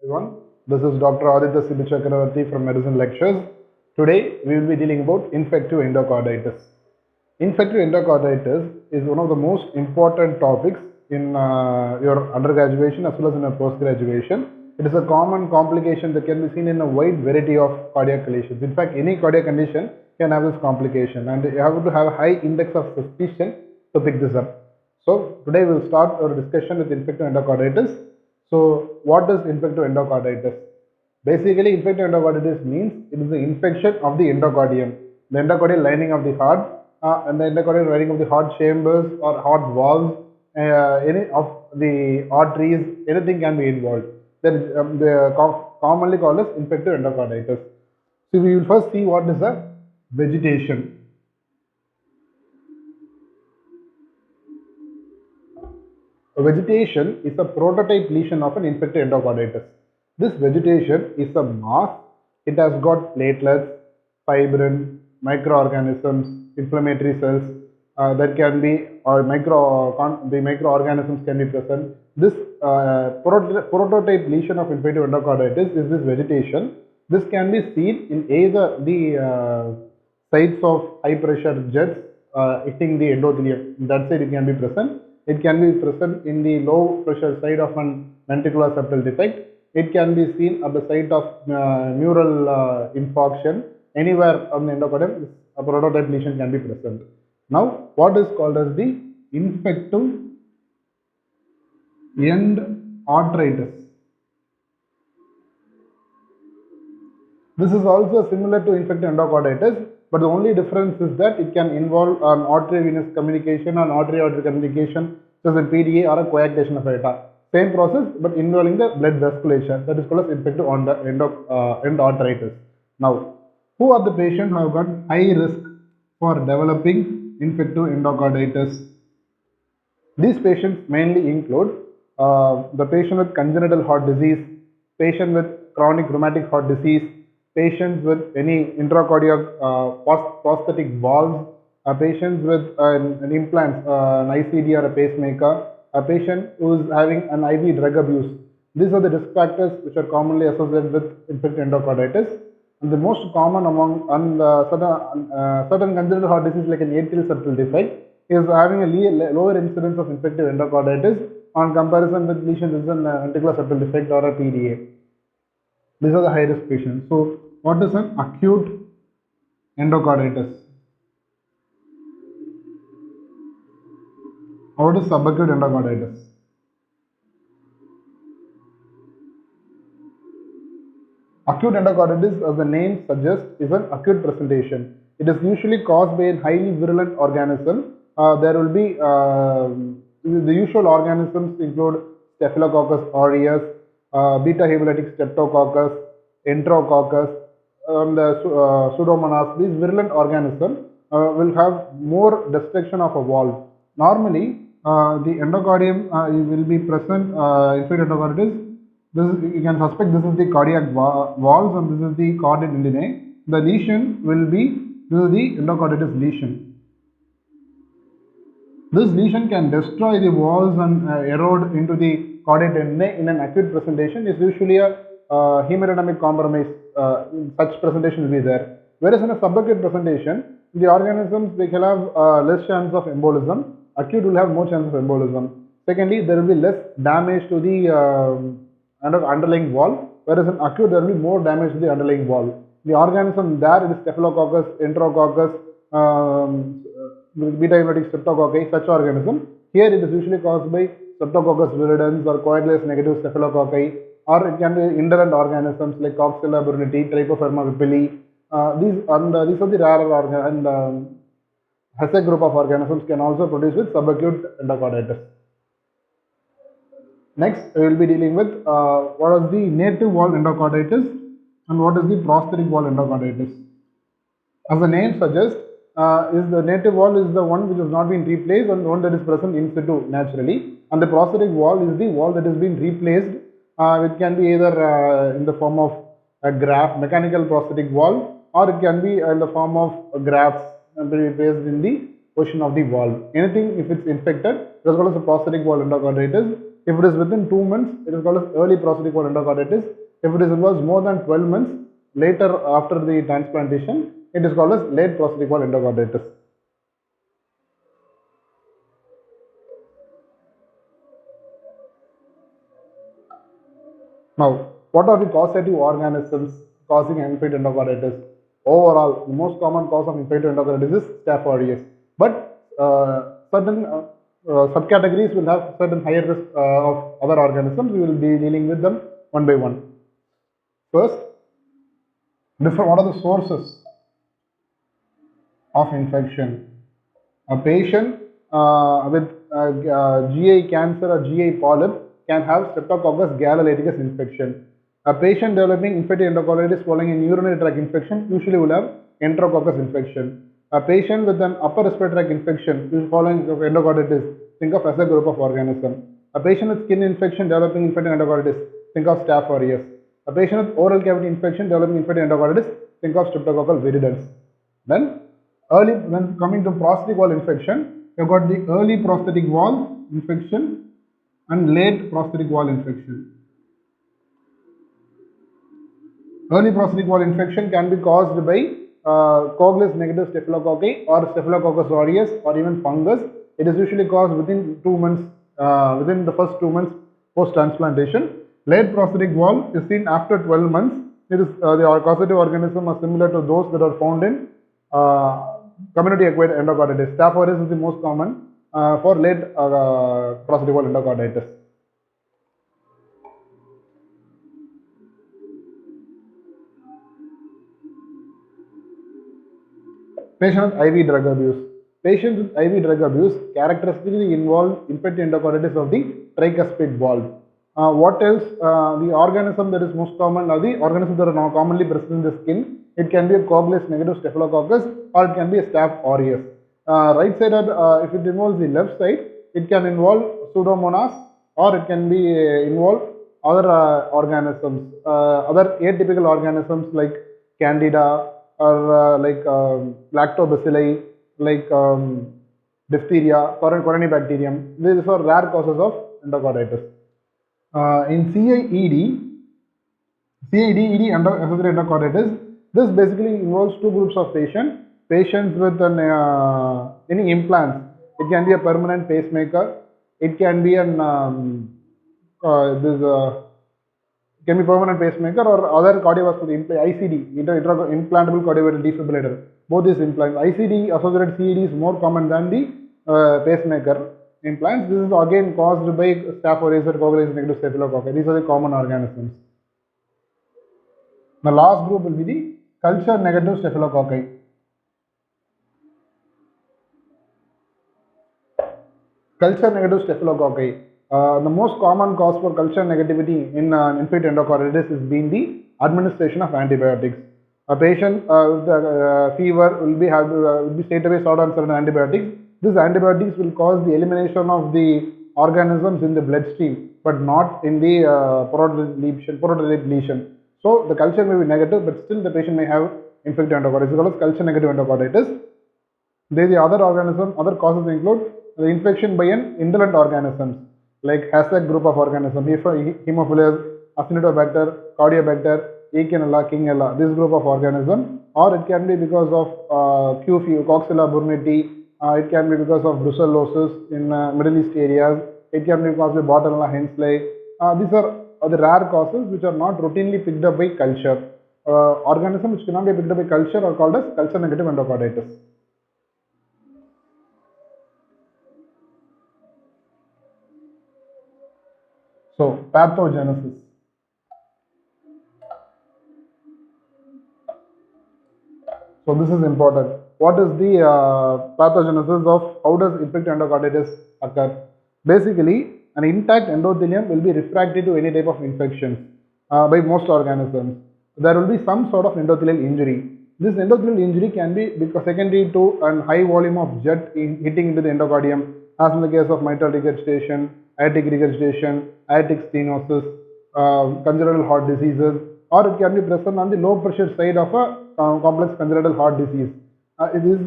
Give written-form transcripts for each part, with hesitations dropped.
everyone. This is Dr. Aditya Siddhu Chakravarti from Medicine Lectures. Today we will be dealing about infective endocarditis. Infective endocarditis is one of the most important topics in your undergraduation as well as in your post-graduation. It is a common complication that can be seen in a wide variety of cardiac lesions. In fact, any cardiac condition can have this complication, and you have to have a high index of suspicion to pick this up. So today we'll start our discussion with infective endocarditis. So what is infective endocarditis? Basically, infective endocarditis means it is the infection of the endocardium, the endocardial lining of the heart, and the endocardial lining of the heart chambers or heart valves, any of the arteries, anything can be involved. That is they are commonly called as infective endocarditis. So we will first see what is a vegetation. A vegetation is a prototype lesion of an infective endocarditis. This vegetation is a mass. It has got platelets, fibrin, microorganisms, inflammatory cells that can be, or the microorganisms can be present. This prototype lesion of infective endocarditis is this vegetation. This can be seen in either the sites of high pressure jets hitting the endothelium. In that side it can be present. It can be present in the low pressure side of an ventricular septal defect. It can be seen at the site of mural infarction. Anywhere on the endocardium, a prototype lesion can be present. Now, what is called as the infective end arteritis? This is also similar to infective endocarditis, but the only difference is that it can involve an artery-venous communication, an artery-artery communication, such as a PDA or a coagulation of aorta. Same process, but involving the blood vasculature. That is called as infective end arteritis. Now, who are the patients who have got high risk for developing infective endocarditis? These patients mainly include the patient with congenital heart disease, patient with chronic rheumatic heart disease, patients with any intracardiac prosthetic valves, patients with an implant, an ICD or a pacemaker, a patient who is having an IV drug abuse. These are the risk factors which are commonly associated with infective endocarditis. And the most common among certain congenital heart disease like an atrial septal defect is having a lower incidence of infective endocarditis on comparison with lesions in ventricular septal defect or a PDA. These are the high risk patients. So, what is an acute endocarditis? What is subacute endocarditis? Acute endocarditis, as the name suggests, is an acute presentation. It is usually caused by a highly virulent organism. There will be the usual organisms include Staphylococcus aureus, beta hemolytic streptococcus, enterococcus, the Pseudomonas. These virulent organisms will have more destruction of a valve. Normally, the endocardium will be present, infected endocarditis. You can suspect this is the cardiac valves and this is the cardiac tendineae. The lesion will be, this is the endocarditis lesion. This lesion can destroy the walls and erode into the cardiac tendineae in an acute presentation. Is usually a hemodynamic compromise. Such presentation will be there. Whereas in a subacute presentation, the organisms they can have less chance of embolism. Acute will have more chance of embolism. Secondly, there will be less damage to the underlying wall, whereas in acute there will be more damage to the underlying wall. The organism there is Staphylococcus, Enterococcus, beta hemolytic streptococci, such organism. Here it is usually caused by Streptococcus viridans or coagulase negative staphylococci, or it can be indolent organisms like Coxiella burnetii, Trypophorma vipili. These are the rarer organisms, and Hesse group of organisms can also produce with subacute endocarditis. Next, we will be dealing with what is the native wall endocarditis and what is the prosthetic wall endocarditis. As the name suggests, is the native wall is the one which has not been replaced and one that is present in situ naturally, and the prosthetic wall is the wall that has been replaced. It can be either in the form of a graft, mechanical prosthetic wall, or it can be in the form of grafts placed in the position of the wall. Anything if it's infected, as well as a prosthetic wall endocarditis. If it is within 2 months, it is called as early prosthetic wall endocarditis. If it is involves more than 12 months later after the transplantation, it is called as late prosthetic wall endocarditis. Now, what are the causative organisms causing infected endocarditis? Overall, the most common cause of infected endocarditis is Staph aureus, but certain subcategories will have certain higher risk of other organisms. We will be dealing with them one by one. First, what are the sources of infection? A patient with GI cancer or GI polyp can have Streptococcus galloliticus infection. A patient developing infected endocarditis following a urinary tract infection usually will have Enterococcus infection. A patient with an upper respiratory tract infection following endocarditis, think of as a group of organism. A patient with skin infection developing infected endocarditis, think of Staph aureus. A patient with oral cavity infection developing infected endocarditis, think of Streptococcal viridans. Then coming to prosthetic wall infection, you've got the early prosthetic wall infection and late prosthetic wall infection. Early prosthetic wall infection can be caused by Coagulus negative staphylococci or Staphylococcus aureus or even fungus. It is usually caused within 2 months, within the first 2 months post transplantation. Late prosthetic wall is seen after 12 months. It is the causative organism are similar to those that are found in community acquired endocarditis. Staph aureus is the most common for late prosthetic wall endocarditis. Patients with IV drug abuse. Patients with IV drug abuse characteristically involve infected endocarditis of the tricuspid valve. What else? The organism that is most common are the organisms that are now commonly present in the skin. It can be a Coagulus negative staphylococcus or it can be a Staph aureus. Right side, if it involves the left side, it can involve Pseudomonas or it can be involve other organisms, other atypical organisms like Candida or like lactobacilli, like diphtheria, Corynebacterium. These are rare causes of endocarditis. In CID associated endocarditis, this basically involves two groups of patients. Patients with any implants. It can be a permanent pacemaker. It can be an can be permanent pacemaker or other cardiovascular ICD, implantable cardiovascular defibrillator. Both these implants. ICD associated CED is more common than the pacemaker implants. This is again caused by Staph aureus or Coagulus negative staphylococci. These are the common organisms. The last group will be the culture negative staphylococci. Culture negative staphylococci. The most common cause for culture negativity in infected endocarditis is being the administration of antibiotics. A patient with fever will be straight away sought on certain antibiotics. These antibiotics will cause the elimination of the organisms in the bloodstream, but not in the portolytic lesion. So the culture may be negative, but still the patient may have infected endocarditis. It's called culture negative endocarditis. The other causes include the infection by an indolent organisms like HASSAC group of organisms, Haemophilus, Acinetobacter, Cardiobacter, Eichinella, Kingella, this group of organisms, or it can be because of Coxella burnetii, it can be because of brucellosis in Middle East areas, it can be caused by Bordetella henselae. These are the rare causes which are not routinely picked up by culture. Organisms which cannot be picked up by culture are called as culture negative endocarditis. So, pathogenesis. So, this is important. What is the pathogenesis of how does infected endocarditis occur? Basically, an intact endothelium will be refractory to any type of infections by most organisms. There will be some sort of endothelial injury. This endothelial injury can be because secondary to a high volume of jet hitting into the endocardium, as in the case of mitral regurgitation, aortic regurgitation, aortic stenosis, congenital heart diseases, or it can be present on the low pressure side of a complex congenital heart disease. This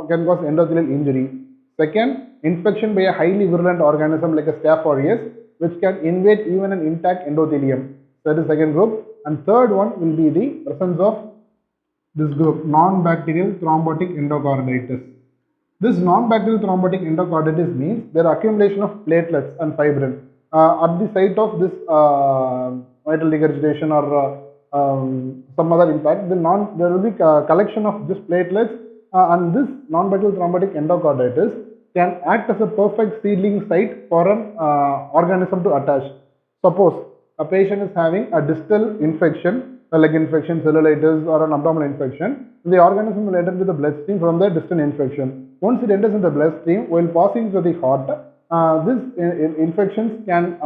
can cause endothelial injury. Second, infection by a highly virulent organism like a Staph aureus which can invade even an intact endothelium. That is second group. And third one will be the presence of this group, non-bacterial thrombotic endocarditis. This non-bacterial thrombotic endocarditis means there are accumulation of platelets and fibrin at the site of this vital regurgitation or some other impact. There will be collection of this platelets and this non-bacterial thrombotic endocarditis can act as a perfect seedling site for an organism to attach. Suppose a patient is having a distal infection, a leg infection, cellulitis, or an abdominal infection, the organism will enter into the bloodstream from the distal infection. Once it enters in the bloodstream, while passing through the heart, these infections can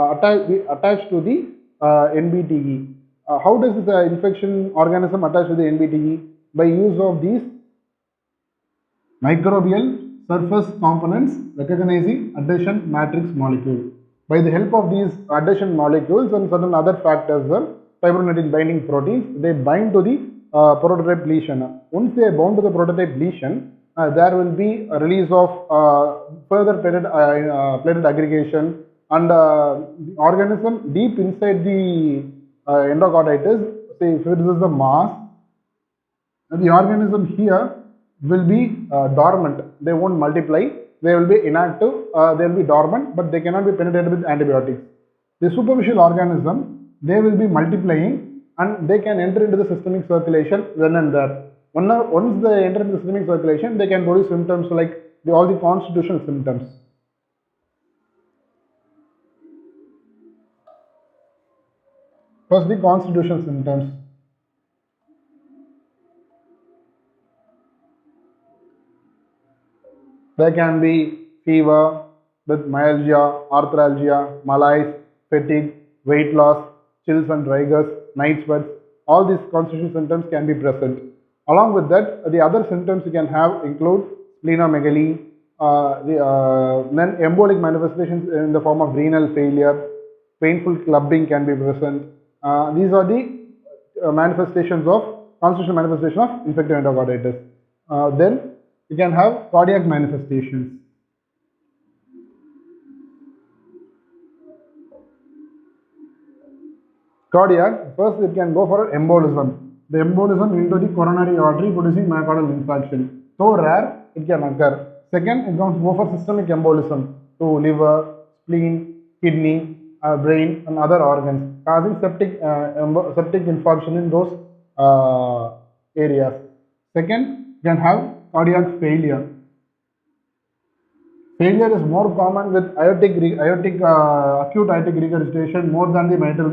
be attached to the NBTE. How does this infection organism attach to the NBTE? By use of these microbial surface components recognizing adhesion matrix molecule. By the help of these adhesion molecules and certain other factors, fibronectin binding proteins, they bind to the prototype lesion. Once they are bound to the prototype lesion, there will be a release of further platelet aggregation and the organism deep inside the endocarditis, say if this is the mass, the organism here will be dormant. They won't multiply. They will be inactive. They will be dormant, but they cannot be penetrated with antibiotics. The superficial organism, they will be multiplying and they can enter into the systemic circulation then and there. Once they enter into the systemic circulation, they can produce symptoms like all the constitutional symptoms. First, the constitutional symptoms. There can be fever with myalgia, arthralgia, malaise, fatigue, weight loss, chills and rigors, night sweats. All these constitutional symptoms can be present. Along with that, the other symptoms you can have include splenomegaly, then embolic manifestations in the form of renal failure, painful clubbing can be present. These are the manifestations of constitutional manifestation of infective endocarditis. Then you can have cardiac manifestations. Cardiac, first it can go for embolism. The embolism into the coronary artery producing myocardial infarction. So rare, it can occur. Second, it can go for systemic embolism to liver, spleen, kidney, brain and other organs, causing septic infarction in those areas. Second, you can have cardiac failure. Failure is more common with acute aortic regurgitation more than the mitral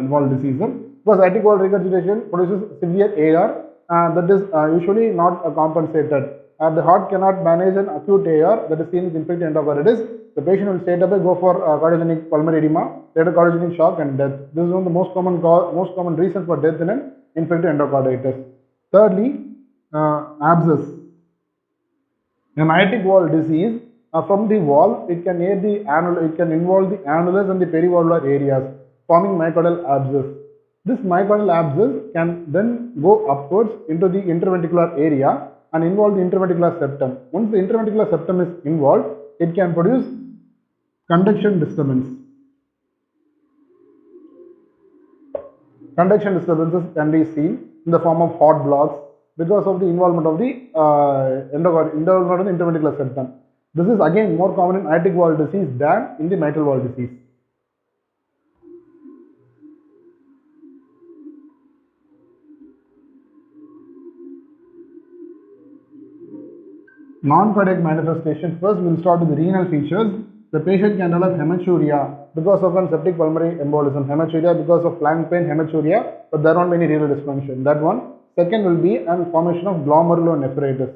valve disease, because aortic valve regurgitation produces severe AR that is usually not compensated. The heart cannot manage an acute AR that is seen with infective endocarditis. The patient will straight away go for cardiogenic pulmonary edema, later cardiogenic shock and death. This is one of the most common reasons for death in an infective endocarditis. Thirdly, abscess. In aortic valve disease, from the valve, it can involve the annulus and the perivalvular areas, forming myocardial abscess. This myocardial abscess can then go upwards into the interventricular area and involve the interventricular septum. Once the interventricular septum is involved, it can produce conduction disturbance. Conduction disturbances can be seen in the form of heart blocks because of the involvement of the interventricular septum. This is again more common in aortic valve disease than in the mitral valve disease. Non-cardiac manifestations. First, we'll start with the renal features. The patient can develop hematuria because of an septic pulmonary embolism. Hematuria because of flank pain, hematuria, but there won't be any renal dysfunction. That one. Second will be a formation of glomerulonephritis.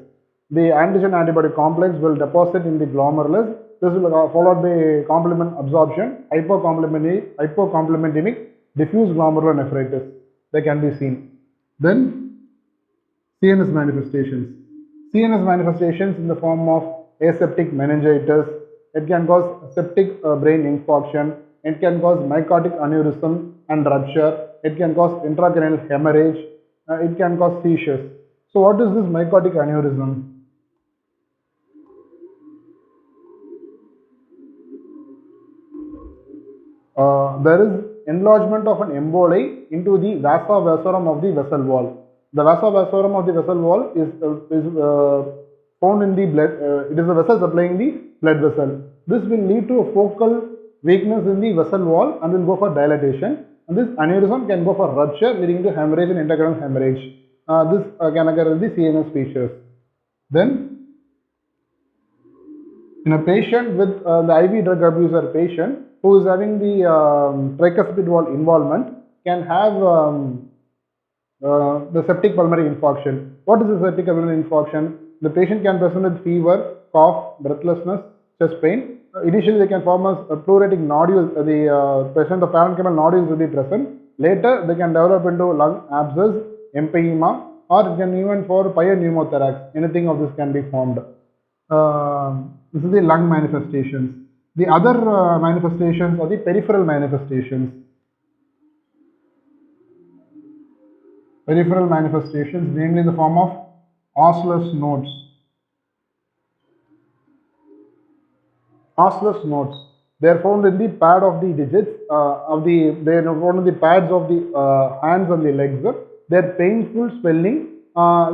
The antigen antibody complex will deposit in the glomerulus. This will be followed by complement absorption, hypocomplementemic diffuse glomerulonephritis. They can be seen. Then CNS manifestations. CNS manifestations in the form of aseptic meningitis. It can cause septic brain infarction. It can cause myocardic aneurysm and rupture. It can cause intracranial hemorrhage. It can cause seizures. So what is this myocardic aneurysm? There is enlargement of an emboli into the vasa vasorum of the vessel wall. The vasa vasorum of the vessel wall is found in the blood. It is the vessel supplying the blood vessel. This will lead to a focal weakness in the vessel wall and will go for dilatation. And this aneurysm can go for rupture, leading to hemorrhage and intracranial hemorrhage. This can occur in the CNS features. Then in a patient with the IV drug abuser patient who is having the tricuspid wall involvement can have the septic pulmonary infarction. What is the septic pulmonary infarction? The patient can present with fever, cough, breathlessness, chest pain. Initially, they can form a pleuritic nodule. The present of parenchymal nodules will be present. Later, they can develop into lung abscess, empyema, or it can even for pneumothorax. Anything of this can be formed. This is the lung manifestations. The other manifestations are the peripheral manifestations. Peripheral manifestations, mainly in the form of osseous nodes. Osseous nodes. They are found in the pad of the digits they are found in the pads of the hands and the legs. They are painful swelling,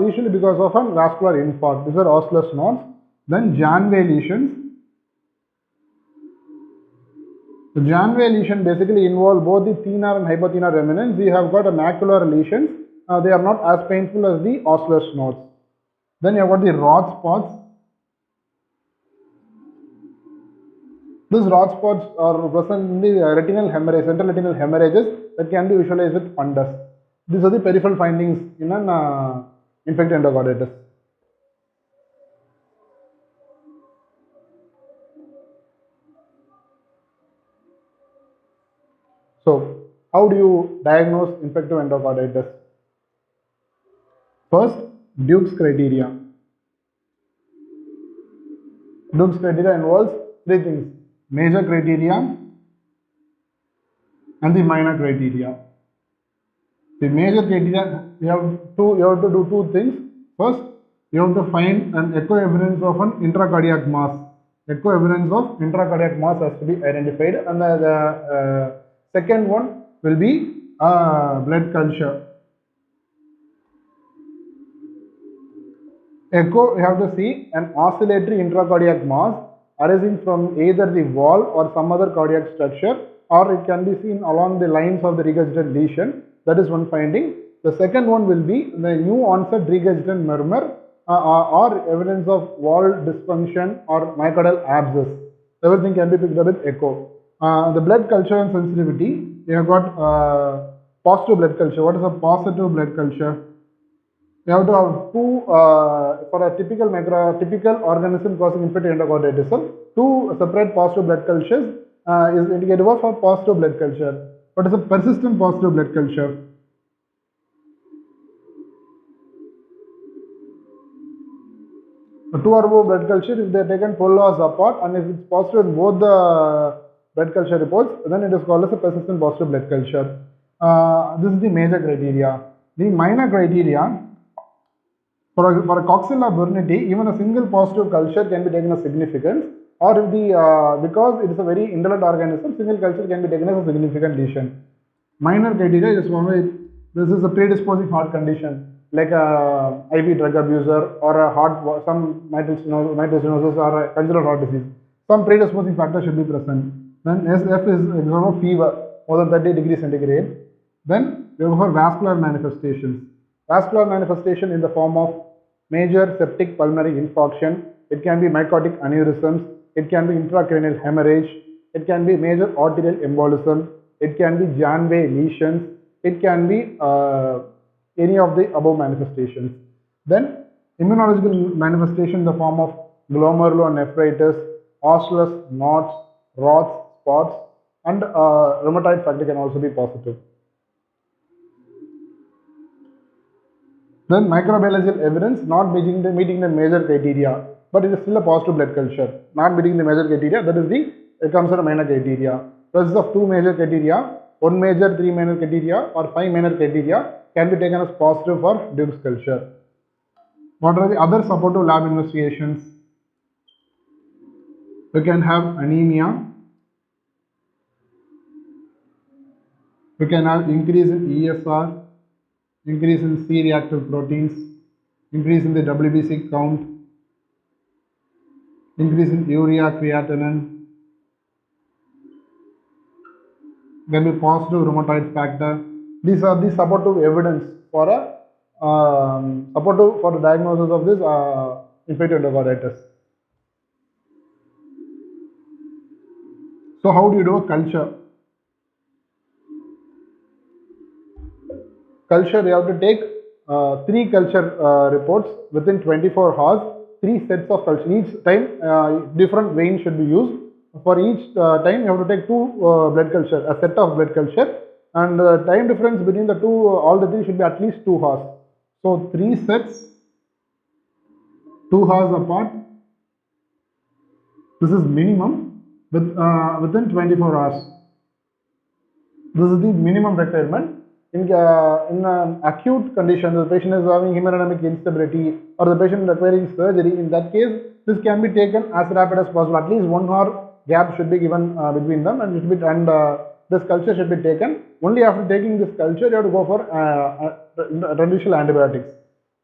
usually because of a vascular infarct. These are osseous nodes. Then Janeway lesions. The Janeway lesion basically involve both the thenar and hypothenar remnants. We have got a macular lesions. They are not as painful as the osseous nodes. Then you have got the Roth spots. These Roth spots are present in the retinal hemorrhage, central retinal hemorrhages that can be visualized with fundus. These are the peripheral findings in an infected endocarditis. So, how do you diagnose infective endocarditis? First, Duke's criteria. Duke's criteria involves three things: major criteria and the minor criteria. The major criteria, you have to do two things. First, you have to find an echo evidence of an intracardiac mass. Echo evidence of intracardiac mass has to be identified, and the second one will be blood culture. Echo, you have to see an oscillatory intracardiac mass arising from either the wall or some other cardiac structure, or it can be seen along the lines of the regurgitant lesion. That is one finding. The second one will be the new onset regurgitant murmur or evidence of wall dysfunction or myocardial abscess. Everything can be picked up with echo. The blood culture and sensitivity, you have got positive blood culture. What is a positive blood culture? You have to have two, for a typical organism causing infected endocarditis, two separate positive blood cultures is indicative of a positive blood culture. What is a persistent positive blood culture? A two or more blood culture, if they are taken 12 hours apart and if it's positive in both the blood culture reports, then it is called as a persistent positive blood culture. This is the major criteria. The minor criteria, for a Coxella burnetii, even a single positive culture can be taken as significance, or if the because it is a very indolent organism, single culture can be taken as a significant lesion. Minor criteria is one this is a predisposing heart condition like a IV drug abuser or a heart, some mitral stenosis or a congenital heart disease. Some predisposing factor should be present. Then SF is example of fever more than 30 degrees centigrade. Then we go for vascular manifestations. Vascular manifestation in the form of major septic pulmonary infarction. It can be myocardic aneurysms. It can be intracranial hemorrhage. It can be major arterial embolism. It can be Janeway lesions. It can be any of the above manifestations. Then immunological manifestation in the form of glomerulonephritis, osseous knots, Roth spots, and rheumatoid factor can also be positive. Then microbiological evidence not meeting the major criteria, but it is still a positive blood culture. Not meeting the major criteria, that is the it comes under minor criteria. Presence of two major criteria, one major, three minor criteria, or five minor criteria can be taken as positive for Duke's culture. What are the other supportive lab investigations? We can have anemia. We can have increase in ESR, increase in C-reactive proteins, increase in the WBC count, increase in urea creatinine, then be positive rheumatoid factor. These are the supportive evidence for a supportive for the diagnosis of this infective endocarditis. So how do you do a culture? Culture, you have to take 3 culture reports within 24 hours, 3 sets of culture. Each time different veins should be used. For each time you have to take 2 blood culture, a set of blood culture, and the time difference between the two, all the 3 should be at least 2 hours. So 3 sets, 2 hours apart. This is minimum within 24 hours. This is the minimum requirement. In an acute condition, the patient is having hemodynamic instability or the patient requiring surgery, in that case, this can be taken as rapid as possible. At least 1 hour gap should be given between them, and this culture should be taken. Only after taking this culture, you have to go for transitional antibiotics.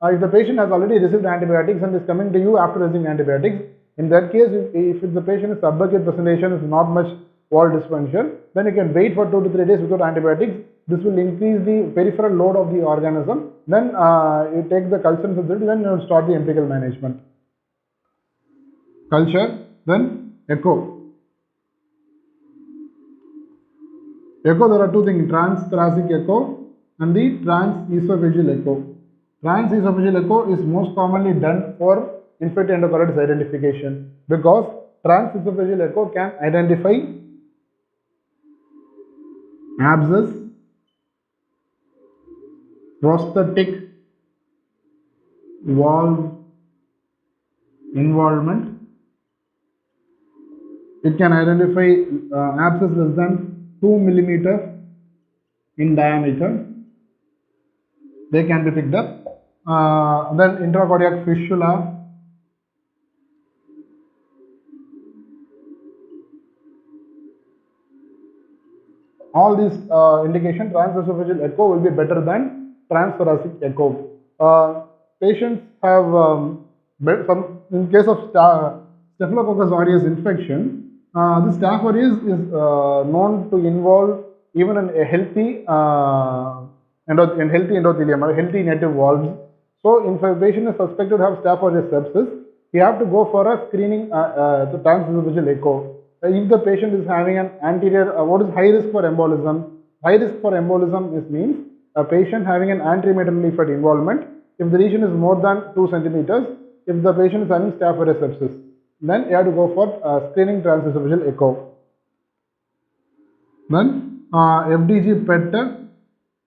If the patient has already received antibiotics and is coming to you after receiving antibiotics, in that case, if the patient is subacute presentation, is not much wall dysfunction, then you can wait for 2 to 3 days without antibiotics. This will increase the peripheral load of the organism. Then you take the culture facility, then you start the empirical management. Culture, then echo. Echo, there are 2 things, transthoracic echo and the transesophageal echo. Transesophageal echo is most commonly done for infected endocarditis identification, because transesophageal echo can identify abscess, prosthetic valve involvement. It can identify abscess less than 2 millimeter in diameter. They can be picked up. Then intracardiac fistula. All these indication, transesophageal echo will be better than transthoracic echo. Patients have in case of Staphylococcus aureus infection, this Staph aureus is known to involve even in a healthy endothelium or healthy native valves. So, if a patient is suspected to have Staph aureus sepsis, we have to go for a screening transesophageal echo. If the patient is having an anterior, what is high risk for embolism? High risk for embolism means a patient having an anterior leaflet involvement. If the lesion is more than 2 centimeters, if the patient is having Staph aureus sepsis, then you have to go for screening transesophageal echo. Then FDG PET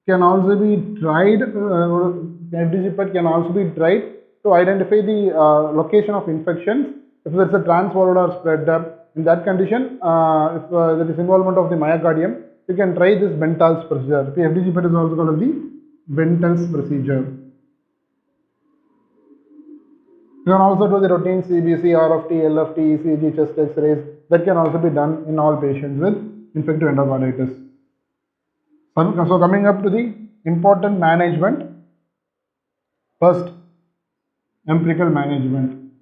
can also be tried. FDG PET can also be tried to identify the location of infections. If there is a transvalvular spread, in that condition, if there is involvement of the myocardium, you can try this Bental's procedure. The FDG PET is also called as the Bental's procedure. You can also do the routine CBC, RFT, LFT, ECG, chest X-rays. That can also be done in all patients with infective endocarditis. So coming up to the important management. First, empirical management.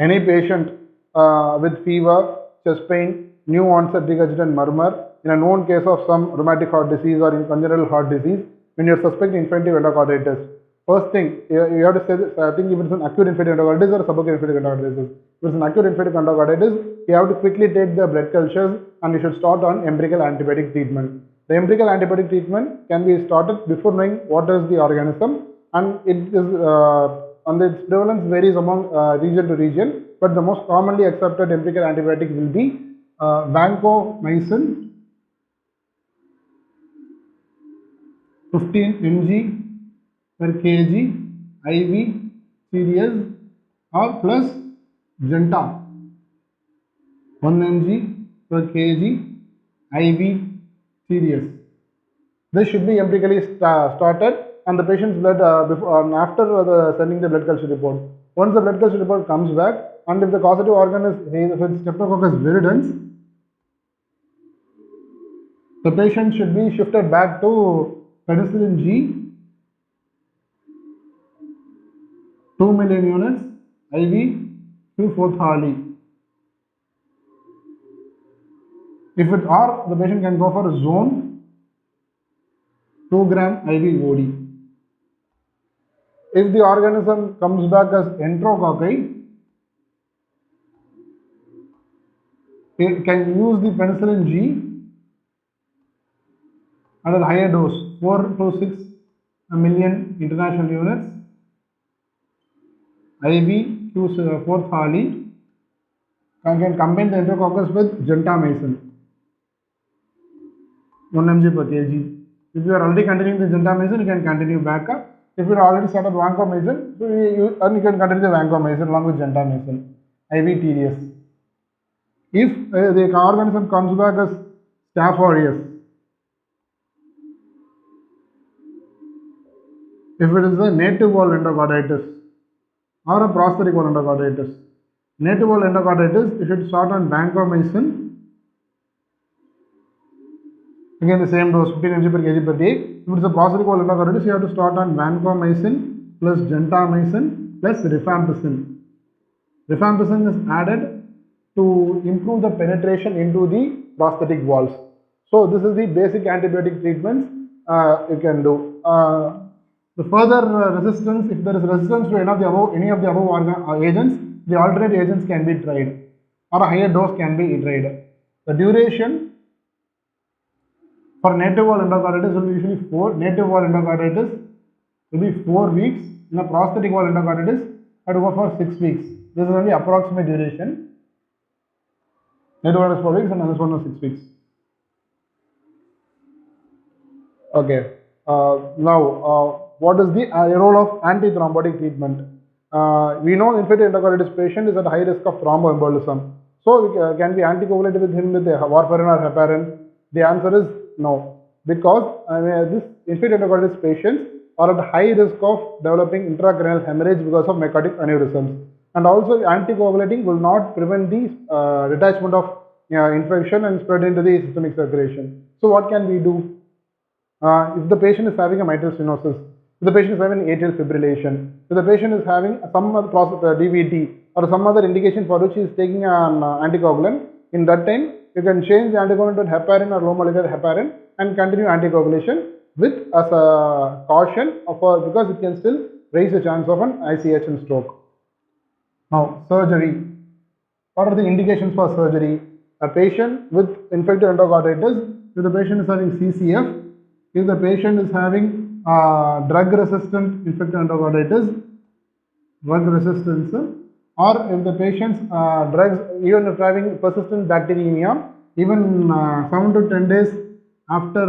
Any patient with fever, chest pain, new onset regurgitant murmur, in a known case of some rheumatic heart disease or in congenital heart disease, when you are suspecting infective endocarditis, first thing you have to say this, I think if it's an acute infective endocarditis or subacute infective endocarditis. If it's an acute infective endocarditis, you have to quickly take the blood cultures and you should start on empirical antibiotic treatment. The empirical antibiotic treatment can be started before knowing what is the organism, and it is and its prevalence varies among region to region, but the most commonly accepted empirical antibiotic will be vancomycin 15 mg per kg IV series or plus Genta 1 mg per kg IV series. This should be empirically started, and the patient's blood before and after sending the blood culture report. Once the blood culture report comes back, and if the causative organ is if it's Streptococcus viridans, The patient should be shifted back to penicillin G, 2 million units, IV, Q4 If it or the patient can go for zone 2 gram IV OD. If the organism comes back as enterococci, it can use the penicillin G at a higher dose, 4 to 6 million international units, IV Q4 Harley, and can combine the enterococcus with gentamicin, 1 mg per kg. If you are already continuing the gentamicin, you can continue back up. If you are already started vancomycin, you can continue the vancomycin along with gentamicin, IV TDS. If the organism comes back as Staph aureus, if it is a native wall endocarditis or a prosthetic wall endocarditis, native wall endocarditis, you should start on vancomycin. Again, the same dose, 15 mg per kg per day. If it is a prosthetic wall endocarditis, you have to start on vancomycin plus gentamicin plus rifampicin. Rifampicin is added to improve the penetration into the prosthetic walls. So this is the basic antibiotic treatments you can do. The further resistance, if there is resistance to any of the above agents, the alternate agents can be tried or a higher dose can be tried. The duration for native wall endocarditis will be usually 4 weeks. In a prosthetic wall endocarditis, I have to go for 6 weeks. This is only approximate duration. Native one is 4 weeks and this one is 6 weeks. Okay. Now, what is the role of antithrombotic treatment? We know infected endocarditis patient is at high risk of thromboembolism. So, we can be anticoagulated with him with warfarin or heparin? The answer is no, because this infected endocarditis patients are at high risk of developing intracranial hemorrhage because of myocardic aneurysms. And also, anticoagulating will not prevent the detachment of infection and spread into the systemic circulation. So, what can we do? If the patient is having a mitral stenosis, if the patient is having atrial fibrillation, if the patient is having some other process, DVT or some other indication for which he is taking an anticoagulant, in that time you can change the anticoagulant to heparin or low molecular heparin and continue anticoagulation with as a caution because it can still raise the chance of an ICH and stroke. Now, surgery. What are the indications for surgery? A patient with infected endocarditis, if the patient is having CCF, if the patient is having drug-resistant infected endocarditis, drug resistance, or if the patient's drugs, even if having persistent bacteremia, even 7 to 10 days after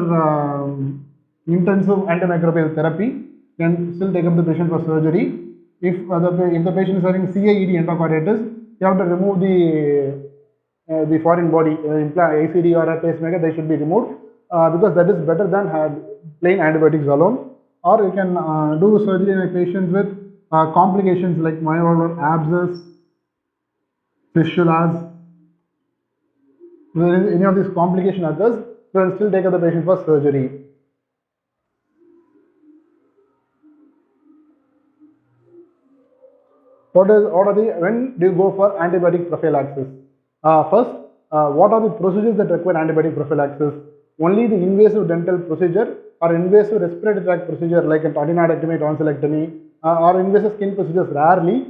intensive antimicrobial therapy, can still take up the patient for surgery. If the patient is having CAED endocarditis, you have to remove the foreign body ACD or a pacemaker. They should be removed because that is better than plain antibiotics alone. Or you can do surgery in a patient with complications like myovalvular abscess, fistulas. If any of these complication occurs, you can still take up the patient for surgery. When do you go for antibiotic prophylaxis? First, what are the procedures that require antibiotic prophylaxis? Only the invasive dental procedure or invasive respiratory tract procedure like an odontoectomy, tonsillectomy, or invasive skin procedures rarely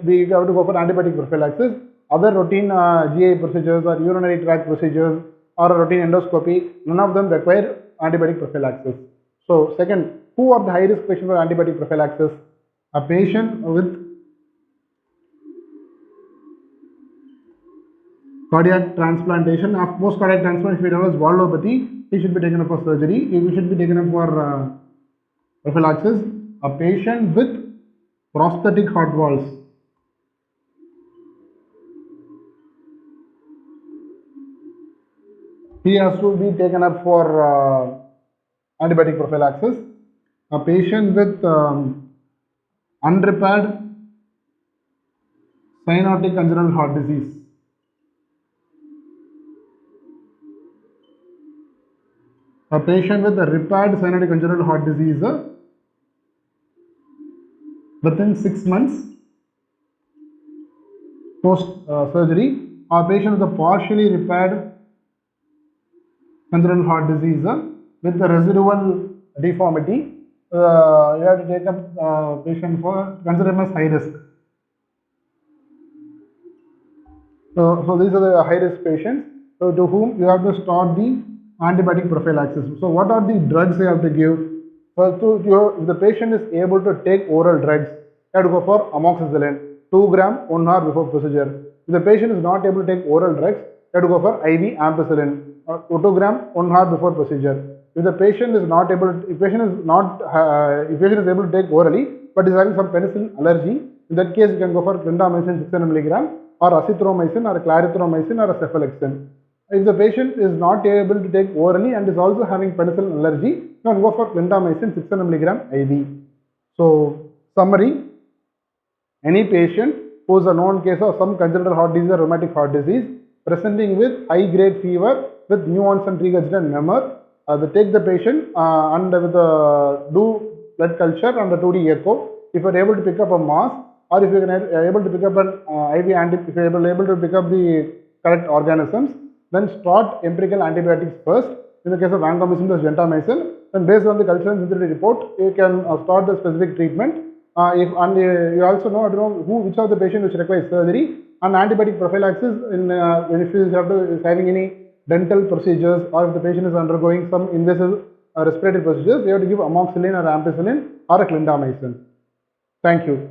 we have to go for antibiotic prophylaxis. Other routine GI procedures or urinary tract procedures or a routine endoscopy, none of them require antibiotic prophylaxis. So, second, who are the high risk patients for antibiotic prophylaxis? A patient with cardiac transplantation. Of post cardiac transplant, if he develops valvulopathy, he should be taken up for surgery. He should be taken up for prophylaxis. A patient with prosthetic heart valves. He has to be taken up for antibiotic prophylaxis. A patient with unrepaired cyanotic congenital heart disease. A patient with a repaired cyanotic congenital heart disease within 6 months post surgery, or patient with a partially repaired congenital heart disease with the residual deformity, you have to take up patient for consider him as high risk. So these are the high risk patients to whom you have to start the antibiotic prophylaxis. So what are the drugs you have to give? First, if the patient is able to take oral drugs, you have to go for amoxicillin, 2 gram 1 hour before procedure. If the patient is not able to take oral drugs, you have to go for IV ampicillin, 2 gram 1 hour before procedure. If the patient is not able, if patient is able to take orally, but is having some penicillin allergy, in that case you can go for clindamycin 600 milligram, or azithromycin, or clarithromycin, or cephalexin. If the patient is not able to take orally and is also having penicillin allergy, you can go for clindamycin 600 milligram IV. So, summary: any patient who is a known case of some congenital heart disease or rheumatic heart disease presenting with high grade fever with nuance and regurgitant murmur, they take the patient and with do blood culture and the 2D echo. If you are able to pick up a mass, or if you are able to pick up an IV if you are able to pick up the correct organisms, then start empirical antibiotics first. In the case of vancomycin plus gentamicin, then based on the culture and sensitivity report, you can start the specific treatment. You also know, which of the patient which requires surgery, and antibiotic prophylaxis if you is having any dental procedures, or if the patient is undergoing some invasive respiratory procedures, you have to give amoxicillin or ampicillin or a clindamycin. Thank you.